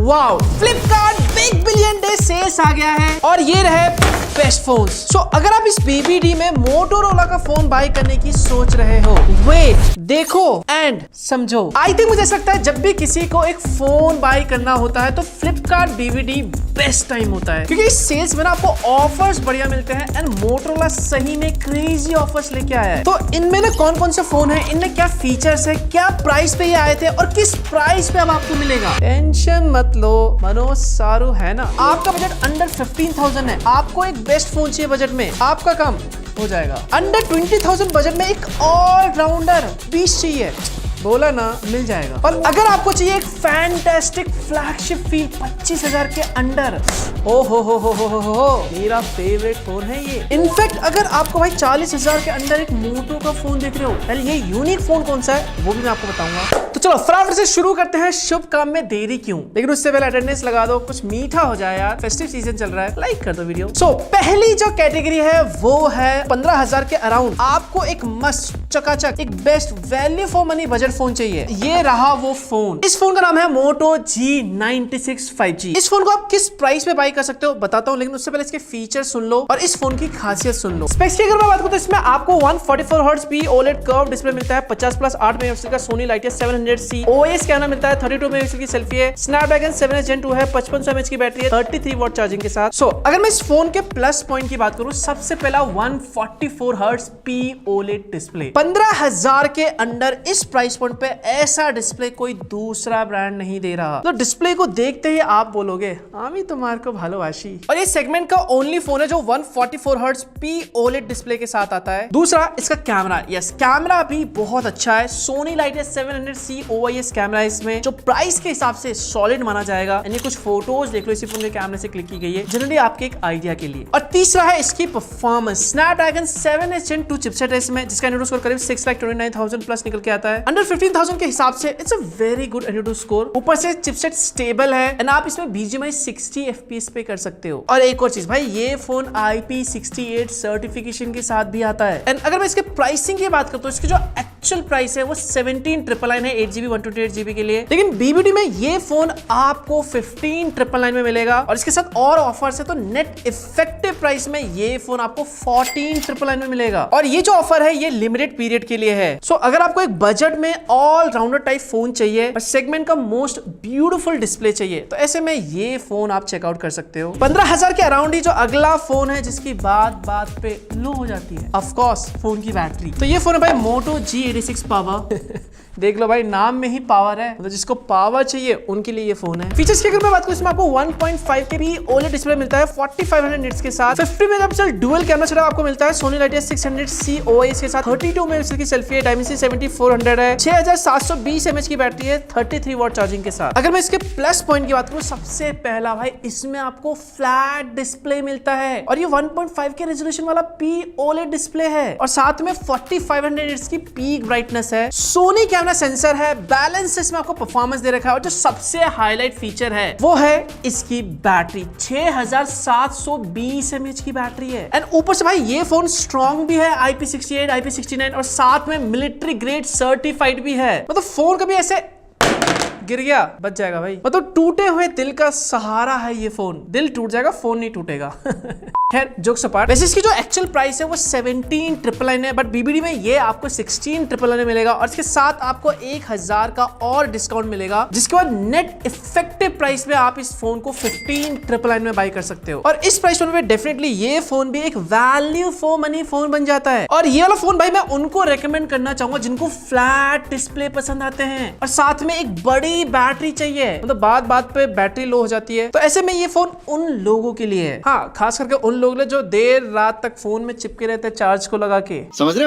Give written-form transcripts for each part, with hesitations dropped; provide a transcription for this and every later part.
Wow, Flipkart big billion day sales आ गया है और ये रहे बेस्ट फोन्स। सो अगर आप इस बीबीडी में मोटोरोला का फोन बाय करने की सोच रहे हो, वेट, देखो एंड समझो। आई थिंक मुझे ऐसा लगता है जब भी किसी को एक फोन बाय करना होता है तो फ्लिपकार्ट बीबीडी बेस्ट टाइम होता है, क्योंकि इस सेल्स में ना आपको ऑफर्स बढ़िया मिलते हैं एंड मोटोरोला सही में क्रेजी ऑफर्स लेके आया है। तो इनमें ना कौन कौन से फोन है, इनमें क्या फीचर्स है, क्या प्राइस पे ये आए थे और किस प्राइस पे अब आपको मिलेगा। टेंशन मत लो, मनोज सारू है ना। आपका बजट अंडर 15,000 है, आपको एक बेस्ट फोन चाहिए बजट में, आपका काम हो जाएगा। अंडर 20,000 बजट में एक ऑलराउंडर पीस चाहिए, बोला ना, मिल जाएगा। और अगर आपको चाहिए एक फैंटास्टिक फ्लैगशिप फील 25,000 के अंडर, ओ हो, मेरा फेवरेट फोन है ये। इनफैक्ट अगर आपको भाई 40,000 के अंदर एक मोटो का फोन देख रहे हो, पहले ये यूनिक फोन कौन सा है वो भी मैं आपको बताऊंगा। तो चलो फटाफट से शुरू करते हैं। शुभ काम में देरी क्यों, लेकिन उससे पहले अटेंडेंस लगा दो, कुछ मीठा हो जाए यार, फेस्टिव सीजन चल रहा है, लाइक कर दो वीडियो। सो पहली जो कैटेगरी है वो है 15,000 के अराउंड। आपको एक मस्त चकाचक एक best value for money budget phone चाहिए। ये रहा वो फोन। इस फोन का नाम है Moto G96 5G। इस फोन को आप किस प्राइस में बाय कर सकते हो बताता हूँ, लेकिन उससे पहले इसके फीचर सुन लो और इस फोन की खासियत सुन लो। स्पेक्स की अगर मैं बात करूँ तो इसमें आपको 144 hertz P OLED curve display मिलता है, 50+ 8 मेगापिक्सल का सोनी लाइटिया 700C OIS कैमरा मिलता है, 32 मेगापिक्सल की सेल्फी है, स्नैपड्रैगन 7S Gen 2 है, 5500 mAh की बैटरी है, 33 वॉट चार्जिंग के साथ। सो अगर मैं इस फोन के प्लस पॉइंट की बात करूँ, सबसे पहला 144 हर्ट्ज पी OLED डिस्प्ले। 15,000 के अंडर इस प्राइस पॉइंट पे ऐसा डिस्प्ले कोई दूसरा ब्रांड नहीं दे रहा। तो डिस्प्ले को देखते ही आप बोलोगे आमी तुम्हार को भालोबाशी। और ये सेगमेंट का ओनली फोन है जो 144 हर्ट्ज पी OLED डिस्प्ले के साथ आता है। दूसरा इसका कैमरा, यस कैमरा भी बहुत अच्छा है, सोनी लाइटिया 700C OIS कैमरा है इसमें, जो प्राइस के हिसाब से सॉलिड माना जाएगा। यानी कुछ फोटोज देख लो इसी फोन के कैमरे से क्लिक की गई है, जनरली आपके एक आइडिया के लिए। और तीसरा है इसकी performance. Snapdragon 7S Gen 2 chipset है इसमें, जिसका एनोडो स्कोर करीब 6,29,000 प्लस निकल के आता है। अंडर 15,000 के हिसाब से इट्स अ वेरी गुड एनोडो स्कोर। ऊपर से चिपसेट स्टेबल है एंड आप इसमें BGMI 60 FPS पे कर सकते हो। और एक और चीज भाई, ये फोन IP68 सर्टिफिकेशन के साथ भी आता है। एंड अगर मैं इसके प्राइसिंग की बात करता हूँ, इसकी जो एक्चुअल प्राइस है वो 17,999 है 8GB 128GB के लिए, लेकिन BBD में ये फोन आपको 15,999 में मिलेगा। और इसके साथ और ऑफर्स है, तो नेट इफेक्टिव प्राइस में ये फोन आपको 14,999 में मिलेगा। और ये जो ऑफर है ये लिमिटेड पीरियड के लिए है। सो अगर आपको एक बजट में ऑल राउंडर टाइप फोन चाहिए और सेगमेंट का मोस्ट ब्यूटीफुल डिस्प्ले चाहिए, तो ऐसे में ये फोन आप चेकआउट कर सकते हो। 15,000 के अराउंड ही जो अगला फोन है जिसकी बात पे लो हो जाती है, ऑफ कोर्स फोन की बैटरी। तो ये फोन है भाई Moto G86 पावर। देख लो भाई, नाम में ही पावर है, मतलब जिसको पावर चाहिए उनके लिए ये फोन है। फीचर्स की अगर मैं बात करूं, इसमें आपको 1.5 के भी OLED डिस्प्ले मिलता है 4500 निट्स के साथ, 50 मेगापिक्सल डुअल कैमरा सेटअप आपको मिलता है, सोनी लाइटिया 600C OIS के साथ, 32 मेगापिक्सल की सेल्फी है, डायमेंसिटी 7400 है, 6720 mAh की बैटरी है, 33 वॉट चार्जिंग के साथ। अगर मैं इसके प्लस पॉइंट की बात करूं, सबसे पहला भाई इसमें आपको फ्लैट डिस्प्ले मिलता है और ये 1.5 के रेजोल्यूशन वाला पी OLED डिस्प्ले है और साथ में 4500 निट्स की पीक ब्राइटनेस है, सोनी कैमरा सेंसर है, बैलेंस इसमें आपको परफॉर्मेंस दे रखा है। और जो सबसे हाईलाइट फीचर है वो है इसकी बैटरी, 6720 mAh की बैटरी है। एंड ऊपर से भाई ये फोन स्ट्रॉन्ग भी है, IP68 IP69 और साथ में मिलिट्री ग्रेड सर्टिफाइड भी है। मतलब फोन कभी ऐसे गिर गया बच जाएगा भाई, मतलब टूटे हुए दिल का सहारा है ये फोन। दिल टूट जाएगा, फोन नहीं टूटेगा। खैर जोक्स अपार्ट, वैसे इसकी जो एक्चुअल प्राइस है वो 17,999 है, बट BBD में ये आपको 16,999 में मिलेगा और इसके साथ आपको 1,000 का और डिस्काउंट मिलेगा, जिसके बाद नेट इफेक्टिव प्राइस में आप इस फोन को 15,999 में बाय कर सकते हो। और इस प्राइस पॉइंट पे डेफिनेटली ये फोन भी एक वैल्यू फॉर मनी फोन बन जाता है। और ये वाला फोन भाई मैं उनको रेकमेंड करना चाहूंगा जिनको फ्लैट डिस्प्ले पसंद आते हैं और साथ में एक बड़ी बैटरी चाहिए, मतलब बात पे बैटरी लो हो जाती है, तो ऐसे में ये फोन उन लोगों के लिए है। हाँ, खास करके उन लोग जो देर रात तक फोन में चिपके रहते हैं चार्ज को लगा के। समझ रहे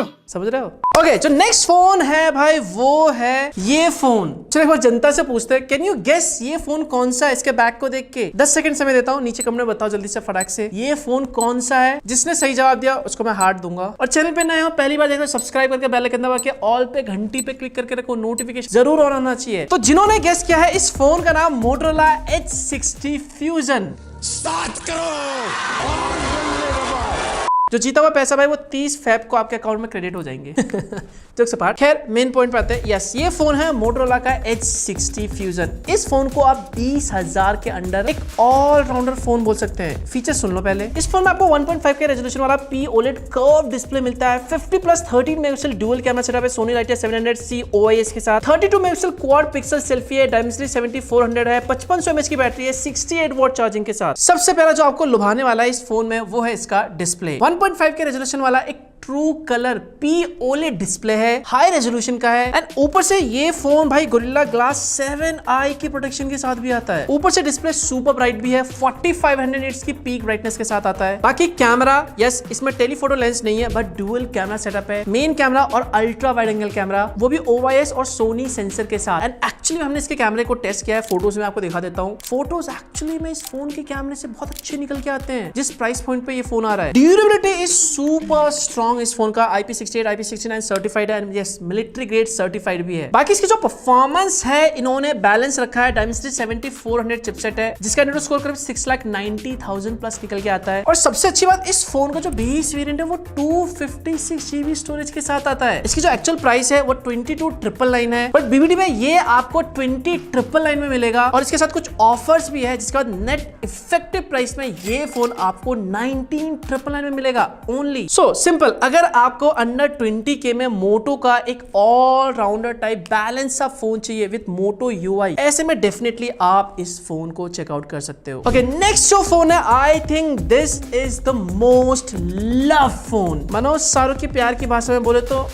हो? ओके, जो नेक्स्ट फोन है भाई वो है ये फोन। चलो एक बार जनता से पूछते हैं, कैन यू गेस ये फोन कौन सा है? इसके बैक को देख के 10 सेकंड समय देता हूँ, नीचे कमेंट में बताओ जल्दी से फटाक से ये फोन कौन सा है। जिसने सही जवाब दिया उसको मैं हार्ट दूंगा। और चैनल पे नए हो, पहली बार देख रहे हो, सब्सक्राइब करके बेल आइकन दबा के ऑल पे घंटी पे क्लिक करके रखो, नोटिफिकेशन जरूर ऑन होना चाहिए। तो जिन्होंने गेस किया है, इस फोन का नाम Motorola H60 Fusion। स्टार्ट करो। जो जीता हुआ पैसा भाई वो 30 फेब को आपके अकाउंट में क्रेडिट हो जाएंगे। जोक से पार्ट, खैर मेन पॉइंट पे आते हैं। यस, ये फोन है मोटोरोला का H60 फ्यूजन। इस फोन को आप 20,000 के अंडर एक ऑलराउंडर फोन बोल सकते हैं। फीचर सुन लो पहले। इस फोन में आपको 1.5 के रेजोल्यूशन वाला POLED कर्व डिस्प्ले मिलता है। 50+13 मेगापिक्सल डुअल कैमरा सेटअप है सोनी लाइटिया 700C OIS के साथ। 32 मेगापिक्सल क्वाड पिक्सल सेल्फी है, डायमेंसिटी 7400 है, 5500 mAh की बैटरी है, 68 वॉट चार्जिंग के साथ। सबसे पहला जो आपको लुभाने वाला है इस फोन में वो है इसका डिस्प्ले। 1.5 के रेजोल्यूशन वाला एक ट्रू कलर POLED डिस्प्ले है, हाई रेजोल्यूशन का है। एंड ऊपर से ये फोन भाई गोरिल्ला ग्लास 7i की प्रोटेक्शन के साथ भी आता है। ऊपर से डिस्प्ले सुपर ब्राइट भी है, 4500 निट्स की पीक ब्राइटनेस के साथ आता है। बाकी कैमरा, यस इसमें टेलीफोटो लेंस नहीं है बट डुअल कैमरा सेटअप है। मेन कैमरा और अल्ट्रा वाइड एंगल कैमरा, वो भी OIS और सोनी सेंसर के साथ। एंड एक्चुअली हमने इसके कैमरे को टेस्ट किया है, फोटोज में आपको दिखा देता हूँ। फोटोज एक्चुअली में इस फोन के कैमरे से बहुत अच्छे निकल के आते हैं जिस प्राइस पॉइंट पे ये फोन आ रहा है। Durability is super strong. इस फोन का IP68 IP69 सर्टिफाइड है and yes military grade certified भी है। बाकी इसकी जो परफॉर्मेंस है इन्होंने बैलेंस रखा है। डायमेंसिटी 7400 चिपसेट है जिसका एंड्रॉइड स्कोर करीब 6,90,000 प्लस निकल के आता है। और सबसे अच्छी बात, इस फोन का जो बेस वेरिएंट है वो 256 GB स्टोरेज के साथ आता है। इसकी जो एक्चुअल प्राइस है वो 22,999 है, बट BBD में ये आपको 20,999 में मिलेगा। और इसके साथ कुछ ऑफर्स भी है जिसके बाद नेट इफेक्टिव प्राइस में ये फोन आपको 19,999 में मिलेगा ओनली। सो सिंपल, अगर आपको अंडर 20K में मोटो का एक ऑल राउंडर टाइप बैलेंस सा फोन चाहिए विद मोटो UI, ऐसे में डेफिनेटली आप इस फोन को चेकआउट कर सकते हो। ओके, नेक्स्ट जो फोन है, I think this is the most love phone. Manoj Shahrukh की प्यार की भाषा में बोले तो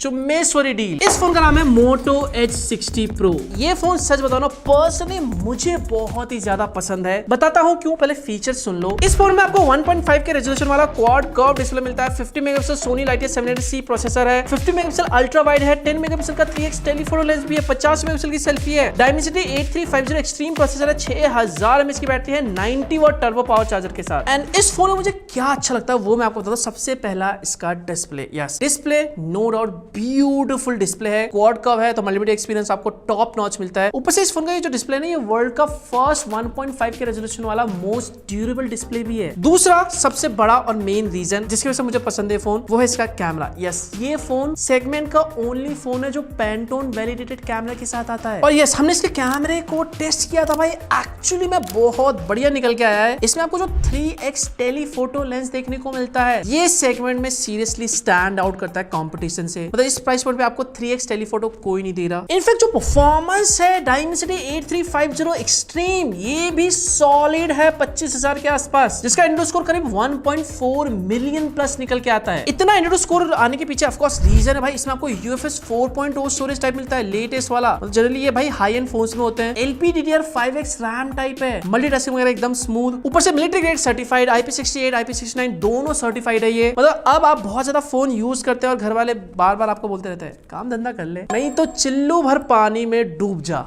चुम्मेश्वरी डील। इस फोन का नाम है मोटो H60 Pro। ये फोन सच बताओ ना, पर्सनली मुझे बहुत ही ज्यादा पसंद है। बताता हूँ क्यों, पहले फीचर्स सुन लो। इस फोन में आपको 1.5 के रेजोल्यूशन वाला क्वाड कर्व डिस्प्ले मिलता है। 50 मेगापिक्सल सोनी लाइटिया 700C प्रोसेसर है, 50 मेगापिक्सल अल्ट्रा वाइड है, 10 मेगापिक्सल का 3x टेलीफोटो लेंस भी है, 50 मेगापिक्सल की सेल्फी है, डायमेंसिटी 8350 एक्सट्रीम प्रोसेसर है, 6000 mAh की बैटरी है, 90 वॉट टर्बो पावर चार्जर के साथ। एंड इस फोन में मुझे क्या अच्छा लगता है वो मैं आपको बताता हूँ। सबसे पहला इसका display. Yes, display no doubt beautiful display है, क्वाड कर्व है तो मल्टीमीडिया एक्सपीरियंस आपको टॉप नॉच मिलता है। ऊपर से इस फोन का ये जो डिस्प्ले है ये वर्ल्ड का फर्स्ट 1.5 के रेजोल्यूशन वाला मोस्ट ड्यूरेबल डिस्प्ले भी है। दूसरा सबसे बड़ा और मेन रीजन जिसकी वजह से मुझे पसंद है फोन, वो है इसका कैमरा। यस, ये फोन सेगमेंट का ओनली फोन है जो पैंटोन वैलिडेटेड कैमरा के साथ आता है। और यस, हमने इसके कैमरे को टेस्ट किया था भाई, एक्चुअली में बहुत बढ़िया निकल के आया है। इसमें आपको जो 3x टेलीफोटो लेंस देखने को मिलता है, ये सेगमेंट में सीरियसली स्टैंड आउट करता है कॉम्पिटिशन से। मतलब इस प्राइस पॉइंट पे आपको 3x टेलीफोटो कोई नहीं दे रहा। इनफैक्ट जो परफॉर्मेंस है डायमेंसिटी 8350 एक्सट्रीम, ये भी सॉलिड है 25,000 के आसपास, जिसका एंड्रॉइड स्कोर करीब 1.4 मिलियन प्लस निकल के आता है। इतना एंड्रॉइड स्कोर आने के पीछे ऑफ कोर्स रीजन है भाई, इसमें आपको UFS 4.0 स्टोरेज टाइप मिलता है, लेटेस्ट वाला। जनरली ये भाई हाई एंड फोन्स में होते हैं। LPDDR5X रैम टाइप है, मल्टीटास्किंग वगैरह एकदम स्मूथ। ऊपर से military grade certified, IP68 IP69 दोनों सर्टिफाइड है ये। मतलब अब आप बहुत ज्यादा फोन यूज करते हैं और घर वाले बार बार आपको बोलते रहते हैं काम धंधा कर ले, नहीं तो चिल्लू भर पानी में डूब जा।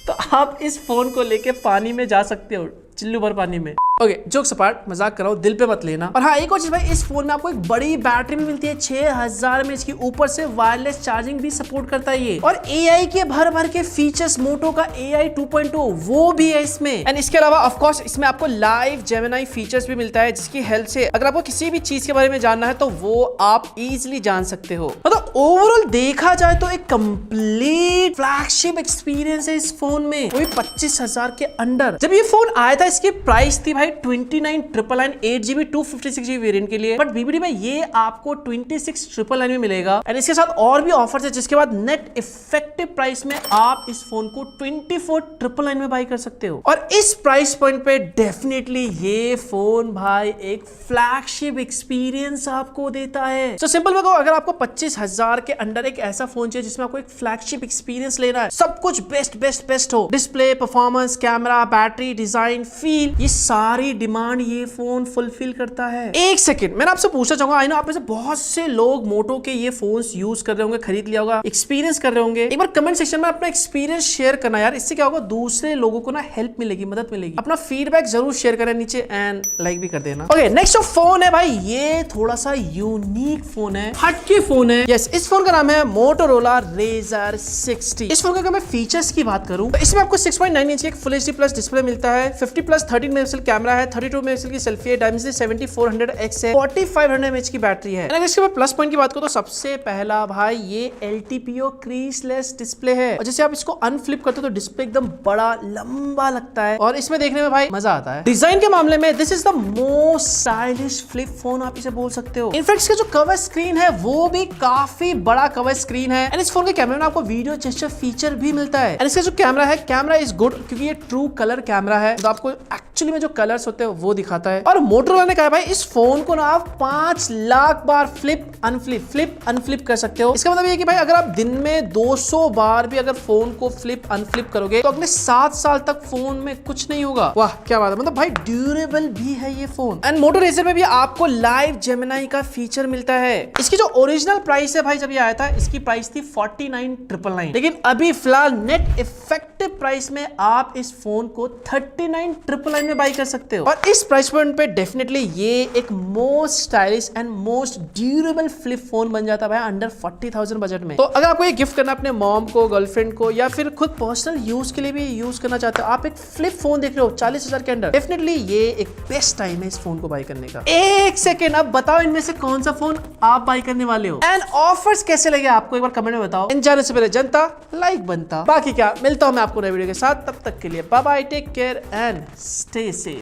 तो आप इस फोन को लेके पानी में जा सकते हो, चिल्लू भर पानी में। ओके, जोक्स अपार्ट, मजाक कर रहा हूं, दिल पे मत लेना। और हाँ, एक और चीज भाई, इस फोन में आपको एक बड़ी बैटरी भी मिलती है 6000 mAh की। ऊपर से वायरलेस चार्जिंग भी सपोर्ट करता है ये। और AI के भर भर के फीचर्स, मोटो का AI 2.0 वो भी है इसमें। एंड इसके अलावा ऑफ कोर्स इसमें आपको लाइव जेमिनी फीचर्स भी मिलता है, जिसकी हेल्प से अगर आपको किसी भी चीज के बारे में जानना है तो वो आप इजिली जान सकते हो। मतलब ओवरऑल देखा जाए तो एक कंप्लीट फ्लैगशिप एक्सपीरियंस है इस फोन में, वो भी 25,000 के अंडर। जब ये फोन आया था इसकी प्राइस थी भाई 29,999 8GB 256GB वेरिएंट के लिए, बट BBD में ये आपको 26,999 में मिलेगा। एंड इसके साथ और भी ऑफर्स है, जिसके बाद नेट इफेक्टिव प्राइस में आप इस फोन को 24,999 में बाय कर सकते हो। और इस प्राइस पॉइंट पे डेफिनेटली ये फोन भाई एक फ्लैगशिप एक्सपीरियंस आपको देता है। तो सिंपल में कहूं, अगर आपको 25,000 के अंडर एक ऐसा फोन चाहिए जिसमें आपको एक फ्लैगशिप एक्सपीरियंस लेना है, सब कुछ बेस्ट हो, display, performance, camera, battery, design, feel, ये सारी डिमांड ये फोन फुलफिल करता है। एक सेकंड, मैंने आपसे पूछना चाहूंगा, आई नो आप में से बहुत से लोग मोटो के ये फोन्स यूज कर रहे होंगे, खरीद लिया होगा, एक्सपीरियंस कर रहे होंगे। एक बार कमेंट सेक्शन में अपना एक्सपीरियंस शेयर करना यार, इससे क्या होगा, दूसरे लोगों को ना हेल्प मिलेगी, मदद मिलेगी। अपना फीडबैक जरूर शेयर करें नीचे एंड लाइक भी कर देना। ओके, नेक्स्ट जो फोन है भाई, ये थोड़ा सा यूनिक फोन है, हटके फोन है। यस, इस फोन का नाम है मोटोरोला Razr 60। इस फोन का अगर मैं फीचर्स की बात करूं तो इसमें आपको 6.9 इंच एक फुल HD प्लस डिस्प्ले मिलता है, 50 50+ 13 मेगापिक्सल कैमरा है, 32 मेगापिक्सल की सेल्फी है, डायमेंसिटी 7400x है, 4500 mAh की बैटरी है। अगर इसके बाद प्लस पॉइंट की बात करो तो सबसे पहला भाई ये LTPO क्रीजलेस डिस्प्ले है, और जैसे आप इसको अनफ्लिप करते हो तो डिस्प्ले एकदम बड़ा लंबा लगता है और इसमें देखने में भाई मजा आता है। डिजाइन के मामले में this is the most stylish flip phone आप इसे बोल सकते हो। इनफैक्ट इसका जो कवर स्क्रीन है वो भी काफी बड़ा कवर स्क्रीन है, एंड इस फोन के कैमरे में आपको वीडियो जेस्चर फीचर भी मिलता है। एंड इसका जो कैमरा है, कैमरा इज गुड क्योंकि ये ट्रू कलर कैमरा है, तो आपको एक्चुअली में जो कलर्स होते हैं वो दिखाता है। और मोटोरोला ने कहा है भाई इस फोन को ना आप 5 लाख बार फ्लिप अनफ्लिप कर सकते हो। इसका मतलब ये कि भाई अगर आप दिन में 200 बार भी अगर फोन को फ्लिप अनफ्लिप करोगे तो अगले 7 साल तक फोन में कुछ नहीं होगा। वाह क्या बात है, मतलब भाई ड्यूरेबल भी है ये फोन। एंड मोटो रेजर में भी आपको लाइव जेमिनाई का फीचर मिलता है। इसकी जो ओरिजिनल प्राइस है भाई जब ये आया था इसकी प्राइस थी 49,999, लेकिन अभी फिलहाल नेट इफेक्टिव प्राइस में आप इस फोन को 39,999 में बाई कर सकते हो। और इस प्राइस पॉइंट पे डेफिनेटली ये एक most stylish and most durable flip phone बन जाता है भाई अंडर 40,000 बजट में। तो अगर आपको ये गिफ्ट करना अपने मॉम को, गर्लफ्रेंड को, या फिर खुद पर्सनल यूज के लिए भी यूज करना चाहते हो, आप एक फ्लिप फोन देख रहे हो 40,000 के अंदर, डेफिनेटली ये एक बेस्ट टाइम है इस फोन को बाई करने का। एक सेकेंड, अब बताओ इनमें से कौन सा फोन आप बाई करने वाले हो एंड ऑफर्स कैसे लगे आपको एक बार कमेंट में बताओ। इन जाने से पहले जनता लाइक बनता। बाकी क्या, मिलता हूं मैं आपको नए वीडियो के साथ, तब तक के लिए bye bye, take care and stay safe.